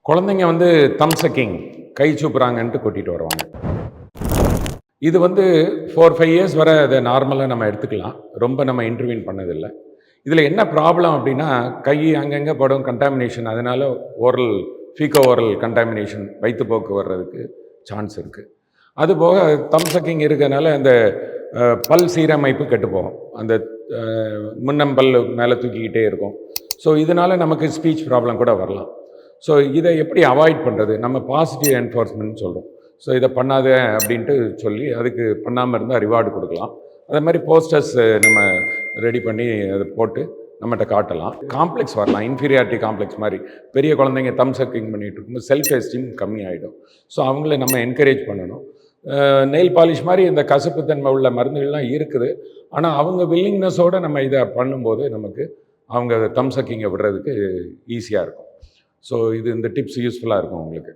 குழந்தைங்க வந்து தம் சக்கிங் கை சூப்புறாங்கன்ட்டு கொட்டிட்டு வருவாங்க. இது வந்து 4, 5 இயர்ஸ் வரை அதை நார்மலாக நம்ம எடுத்துக்கலாம். ரொம்ப நம்ம இன்டர்வீன் பண்ணதில்லை. இதில் என்ன ப்ராப்ளம் அப்படின்னா, கை அங்கங்கே படும் கண்டாமினேஷன், அதனால ஓரல் ஃபீக்கோ ஓரல் கண்டாமினேஷன் வயிற்றுப்போக்கு வர்றதுக்கு சான்ஸ் இருக்குது. அதுபோக தம் சக்கிங் இருக்கிறதுனால அந்த பல் சீரமைப்பு கெட்டு போகும். அந்த முன்னம்பல் மேலே தூக்கிக்கிட்டே இருக்கும். ஸோ இதனால் நமக்கு ஸ்பீச் ப்ராப்ளம் கூட வரலாம். ஸோ இதை எப்படி அவாய்ட் பண்ணுறது? நம்ம பாசிட்டிவ் என்ஃபோர்ஸ்மெண்ட் சொல்கிறோம். ஸோ இதை பண்ணாத அப்படின்ட்டு சொல்லி அதுக்கு பண்ணாமல் இருந்தால் ரிவார்டு கொடுக்கலாம். அதே மாதிரி போஸ்டர்ஸ் நம்ம ரெடி பண்ணி அதை போட்டு நம்மகிட்ட காட்டலாம். காம்ப்ளெக்ஸ் வரலாம், இன்ஃபீரியாரிட்டி காம்ப்ளெக்ஸ் மாதிரி. பெரிய குழந்தைங்க தம் சக்கிங் பண்ணிகிட்டு இருக்கும்போது செல்ஃப் எஸ்டீம் கம்மி ஆகிடும். ஸோ அவங்கள நம்ம என்கரேஜ் பண்ணணும். நெயில் பாலிஷ் மாதிரி இந்த கசப்புத்தன்மை உள்ள மருந்துகள்லாம் இருக்குது. ஆனால் அவங்க வில்லிங்னஸோடு நம்ம இதை பண்ணும்போது நமக்கு அவங்க தம் சக்கிங்கை விடுறதுக்கு ஈஸியாக இருக்கும். ஸோ இந்த டிப்ஸ் யூஸ்ஃபுல்லாக இருக்கும் உங்களுக்கு.